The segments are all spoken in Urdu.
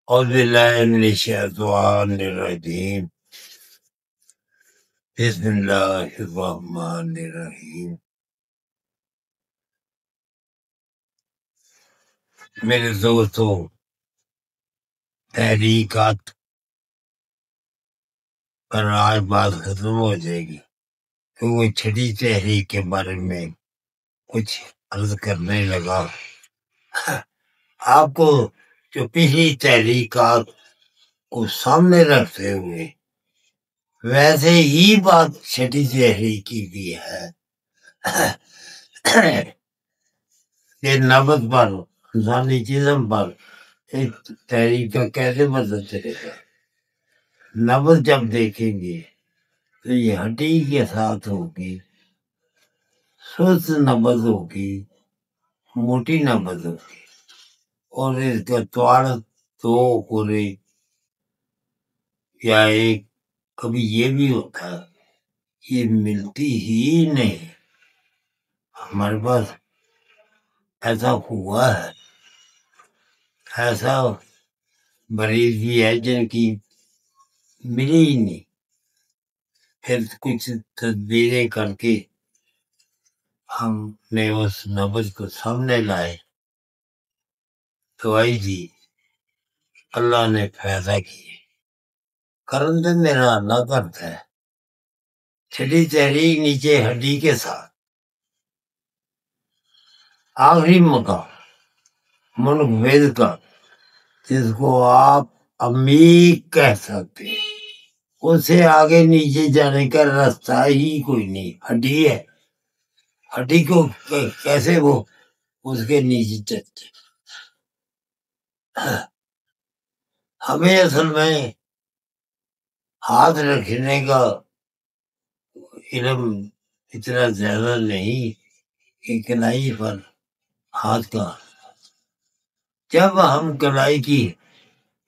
اعوذ باللہ من الشیطان الرجیم بسم اللہ الرحمن الرحیم۔ میرے دوستو، تحریکات پر آج بات ختم ہو جائے گی، تو وہ چھٹی تحریک کے بارے میں کچھ عرض کرنے لگا۔ آپ کو جو پچھلی تحریکات کو سامنے رکھتے ہوئے ویسے ہی بات چھٹی تحریک کی بھی ہے کہ نبض پر، انسانی جسم پر ایک تحریک کا کیسے بدل چلے گا۔ نبض جب دیکھیں گے تو یہ ہڈی کے ساتھ ہوگی، سست نبض ہوگی، موٹی نبض ہوگی، اور اس کا توڑ دو پورے یا ایک، کبھی یہ بھی ہوتا ہے یہ ملتی ہی نہیں۔ ہمارے پاس ایسا ہوا ہے، ایسا مریض بھی ہے جن کی ملی ہی نہیں، پھر کچھ تدبیریں کر کے ہم نے اس نبض کو سامنے لائے، دوائی دی، اللہ نے فائدہ کیے۔ کرم تو میرا اللہ کرتا ہے۔ چھٹی تحریک نیچے ہڈی کے ساتھ، آخری مقام منفذ کا، جس کو آپ عمیق کہہ سکتے ہیں، اس سے آگے نیچے جانے کا راستہ ہی کوئی نہیں۔ ہڈی ہے، ہڈی کو کیسے وہ اس کے نیچے چلتے۔ ہمیں اصل میں ہاتھ رکھنے کا علم اتنا زیادہ نہیں کہ کلائی پر ہاتھ کا، جب ہم کلائی کی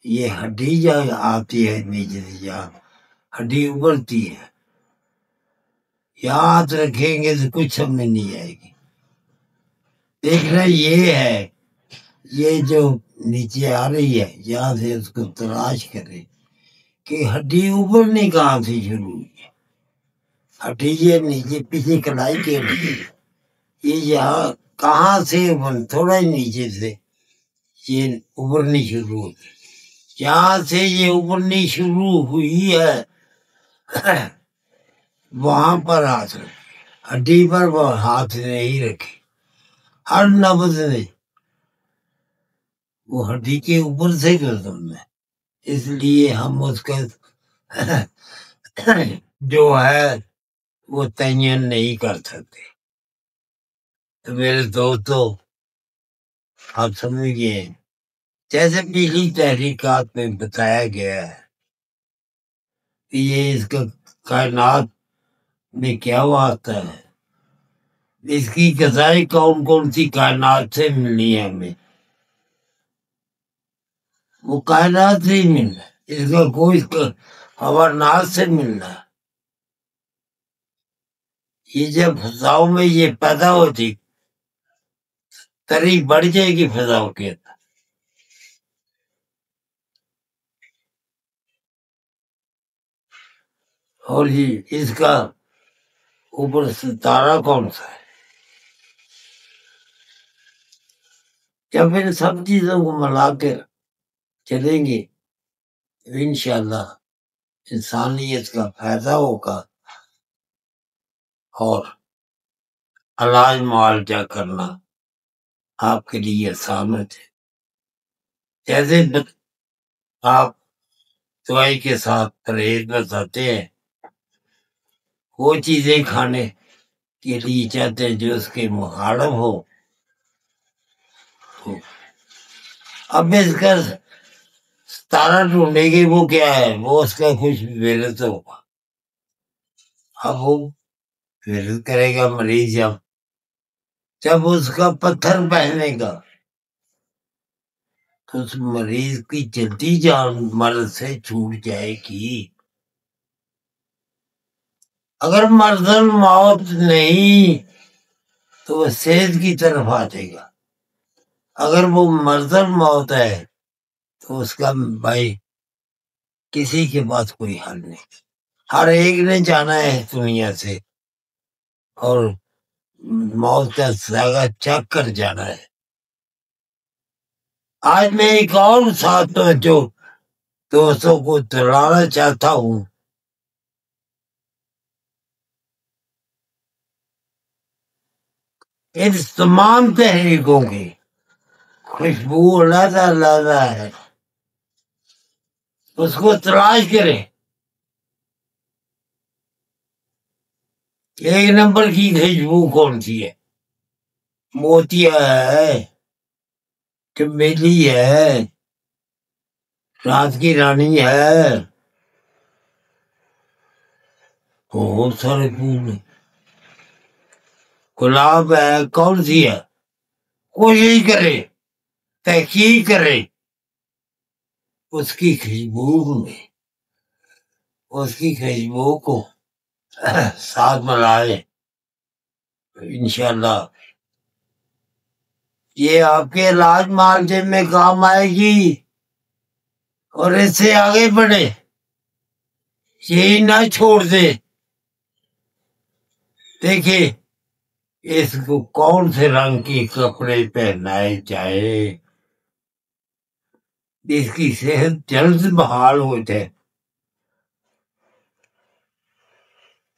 یہ ہڈی جب آتی ہے نیچے سے، جہاں ہڈی ابھرتی ہے، یہاں ہاتھ رکھیں گے تو کچھ سمجھ نہیں آئے گی۔ دیکھنا یہ ہے، یہ جو نیچے آ رہی ہے یہاں سے اس کو تلاش کرے کہ ہڈی ابھرنے کہاں سے شروع ہوئی ہے۔ ہڈی یہ نیچے پیچھے کلائی کی ہڈی، یہ یہاں کہاں سے تھوڑا ہی نیچے سے یہ ابھرنی شروع ہوئی، جہاں سے یہ ابھرنی شروع ہوئی ہے وہاں پر ہاتھ رکھے، ہڈی پر وہ ہاتھ نہیں رکھے۔ ہر نبض نے وہ ہڈی کے اوپر سے گزرنا ہے، اس لیے ہم اس کا جو ہے وہ تعین نہیں کر سکتے۔ تو میرے دوستو، آپ سمجھ گئے، جیسے پچھلی تحریکات میں بتایا گیا ہے کہ یہ اس کا کائنات میں کیا واسطہ ہے، اس کی غذائیں کون کون سی کائنات سے ملنی ہے ہمیں، وہ کائنات سے ہی ملنا ہے، اس کا کوئی حوالات سے ملنا ہے۔ یہ جب فضاؤں میں یہ پیدا ہوتی، تری بڑھ جائے گی فضاؤں کے اندر، اور یہ اس کا اوپر ستارہ کون سا ہے۔ جب ان سب چیزوں کو ملا کے چلیں گے تو انشاءاللہ انسانیت کا فائدہ ہوگا، اور علاج معالجہ کرنا آپ کے لیے آسان ہے۔ جیسے آپ دوائی کے ساتھ پرہیز بتاتے ہیں، وہ چیزیں کھانے کے لیے چاہتے ہیں جو اس کے مخالف ہو، اب اس کا ستارہ ڈھونڈے گی وہ کیا ہے، وہ اس کا کچھ ورد ہوگا۔ اب وہ ورد کرے گا مریض جب اس کا پتھر پہنے گا تو اس مریض کی جلدی جان مرض سے چھوٹ جائے گی۔ اگر مرض الموت نہیں تو وہ صحت کی طرف آ جائے گا، اگر وہ مرض الموت ہے تو اس کا بھائی کسی کے پاس کوئی حل نہیں، ہر ایک نے جانا ہے دنیا سے، اور موت کا ساغہ چک کر جانا ہے۔ آج میں ایک اور ساتھ جو دوستوں کو دلانا چاہتا ہوں، ان تمام تحریکوں کی خوشبو علیحدہ علیحدہ ہے، اس کو تلاش کریں۔ ایک نمبر کی خوشبو کون سی ہے؟ موتیا ہے، چمیلی ہے، رات کی رانی ہے، بہت سارے پھول ہیں، گلاب ہے، کون سی ہے؟ کوشش کرے، تحقیق کرے، اس کی خوشبو میں، اس کی خوشبو کو ساتھ ملائے، انشاءاللہ یہ آپ کے علاج معالجے میں کام آئے گی، اور اس سے آگے بڑھے، یہی نہ چھوڑ دے۔ دیکھیں اس کو کون سے رنگ کے کپڑے پہنائے جائے، اس کی صحت جلد بحال ہو جائے۔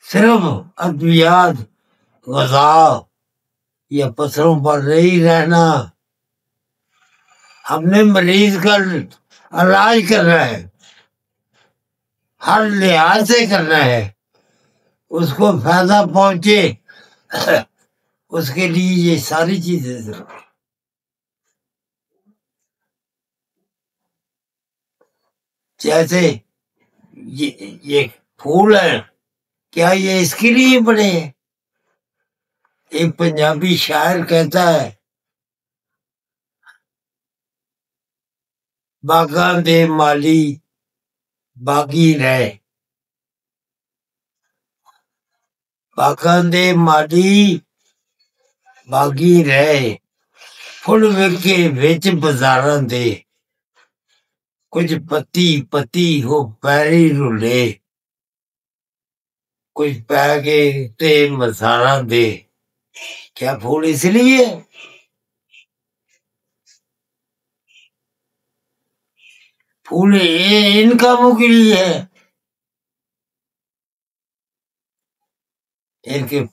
صرف ادویات، غذا یا پتھروں پر نہیں رہنا، ہم نے مریض کا علاج کرنا ہے، ہر لحاظ سے کرنا ہے، اس کو فائدہ پہنچے، اس کے لیے یہ ساری چیزیں ضروری۔ جیسے یہ پھول ہے، کیا یہ اس کے لیے بڑے ہیں؟ ایک پنجابی شاعر کہتا ہے، باغاں دے مالی باغی رہے، باغاں دے مالی باغی رہے، پھل وکے وچ بازاراں دے، کچھ پتی پتی ہو پیری رلے، کچھ پہ کے تے مساراں دے۔ کیا پھول اس لیے؟ پھول ان کاموں کے لیے ہے، ان کے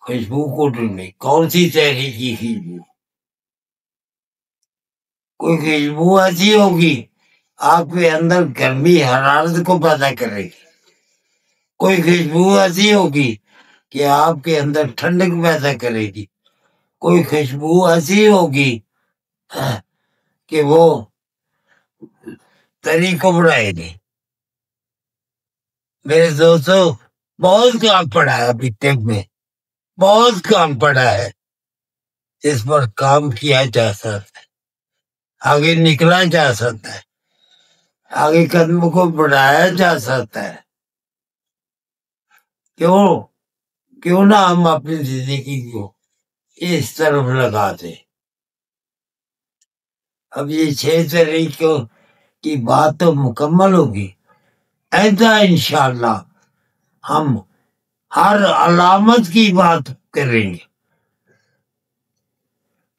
خوشبو کو ڈھونڈے، کون سی تحریک کی خوشبو؟ کوئی خوشبو ایسی ہوگی آپ کے اندر گرمی حرارت کو پیدا کرے گی، کوئی خوشبو ایسی ہوگی کہ آپ کے اندر ٹھنڈک پیدا کرے گی، کوئی خوشبو ایسی ہوگی کہ وہ تری کو بڑھائے گی۔ میرے دوستو بہت کام پڑا ہے ابھی تک میں، بہت کام پڑا ہے، اس پر کام کیا جا سکتا ہے، آگے نکلا جا سکتا ہے، آگے قدم کو بڑھایا جا سکتا ہے۔ کیوں نہ ہم اپنی زندگی کو اس طرف لگا دیں۔ اب یہ 6 طریقوں کی بات تو مکمل ہوگی، ایسا انشاءاللہ ہم ہر علامت کی بات کریں گے،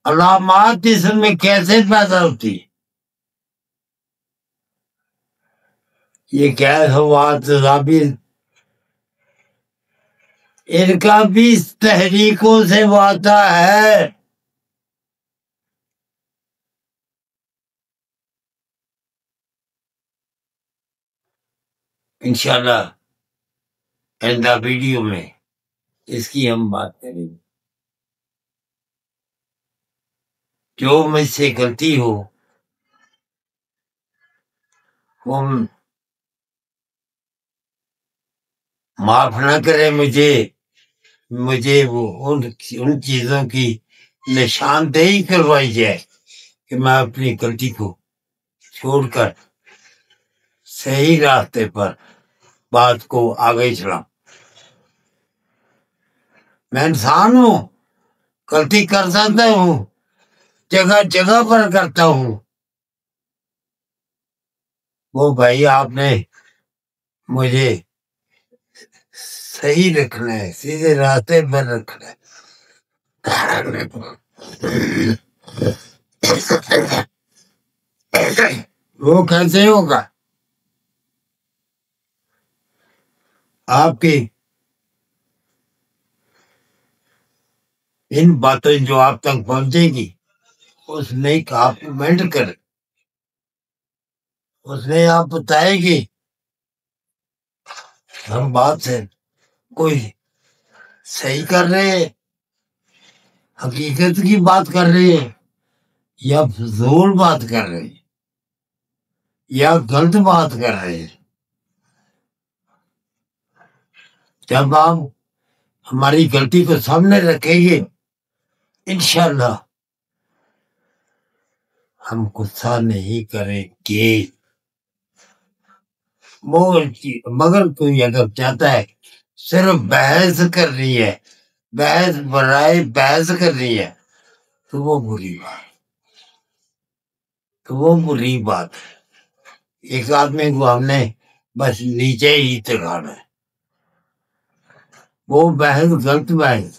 علامات جسم میں کیسے پیدا ہوتی، یہ گیس ہوا تیزابی، ان کا بھی تحریکوں سے وعدہ ہے۔ انشاءاللہ آئندہ ویڈیو میں اس کی ہم بات کریں گے۔ جو مجھ سے غلطی ہو وہ معاف نہ کرے، مجھے وہ ان چیزوں کی نشاندہی کروائی جائے کہ میں اپنی غلطی کو چھوڑ کر صحیح راستے پر بات کو آگے چلاؤں۔ میں انسان ہوں، غلطی کر سکتا ہوں، جگہ جگہ پر کرتا ہوں، وہ بھائی آپ نے مجھے صحیح رکھنا ہے، سیدھے راستے پر رکھنا ہے۔ وہ کیسے ہوگا؟ آپ کی ان باتیں جو آپ تک پہنچے گی، اس نے آپ کمنٹ کر، اس نے آپ بتائے گی ہم بات سے کوئی صحیح کر رہے ہیں، حقیقت کی بات کر رہے ہیں، یا فضول بات کر رہے ہیں، یا غلط بات کر رہے ہیں۔ جب آپ ہماری غلطی کو سامنے رکھیں گے، انشاءاللہ ہم غصہ نہیں کریں گے۔ مگر کوئی اگر چاہتا ہے صرف بحث کرنی ہے، بحث برائے بحث کرنی ہے، تو وہ بری بات ہے۔ ایک آدمی کو ہم نے بس نیچے ہی چڑھانا ہے، وہ بحث غلط بحث،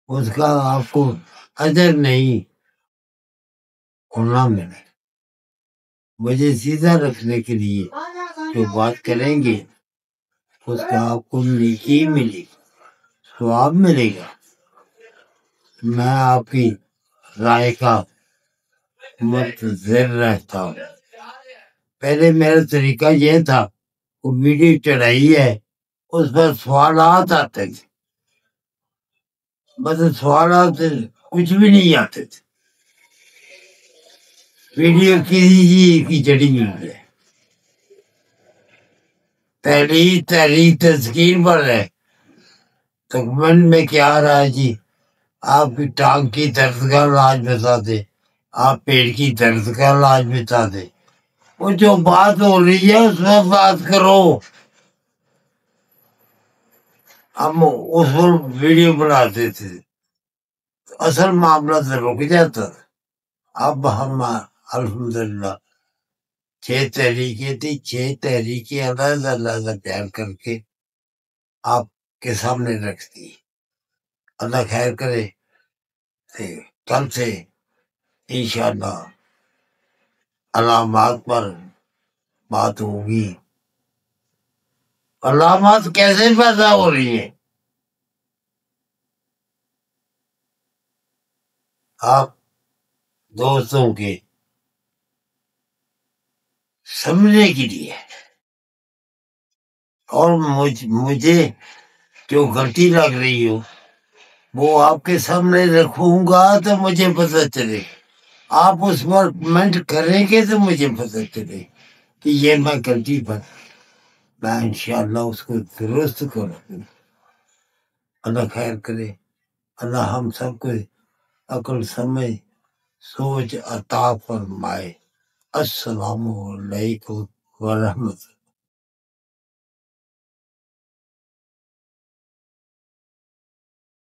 اس کا آپ کو اجر نہیں ہونا ملے۔ مجھے سیدھا رکھنے کے لیے جو بات کریں گے، اس کا آپ کو نیکی ملے گی، ثواب ملے گا۔ میں آپ کی رائے کا منتظر رہتا ہوں۔ پہلے میرا طریقہ یہ تھا، وہ ویڈیو چڑھائی ہے، اس پر سوالات آتے تھے، بس سوالات کچھ بھی نہیں آتے تھے، ویڈیو کی چڑھی ہوئی ہے، تحریر تذکیر پر ہے، تو کمنٹ میں کیا آ رہا ہے جی، آپ کی ٹانگ کی درد کا علاج بتا دے، آپ پیٹ کی درد کا علاج بتا دے۔ وہ جو بات ہو رہی ہے اس میں بات کرو۔ ہم اس وقت ویڈیو بناتے تھے، اصل معاملہ سے رک جاتا تھا۔ اب ہم الحمدللہ 6 تحریکیں تھی، 6 تحریکیں علیحدہ علیحدہ بیان کر کے آپ کے سامنے رکھتی۔ اللہ خیر کرے، کل سے انشاءاللہ علامات پر بات ہوگی۔ علامات کیسے پیدا ہو رہی ہیں؟ آپ دوستوں کے سمجھنے کے لیے، اور مجھے جو غلطی لگ رہی ہو وہ آپ کے سامنے رکھوں گا تو مجھے پتہ چلے، آپ اس پر کمنٹ کریں گے تو مجھے پتہ چلے کہ یہ میں غلطی پر، میں انشاءاللہ اس کو درست کروں۔ اللہ خیر کرے، اللہ ہم سب کو عقل سمجھ سوچ عطا فرمائے۔ السلام علیکم ورحمۃ اللہ۔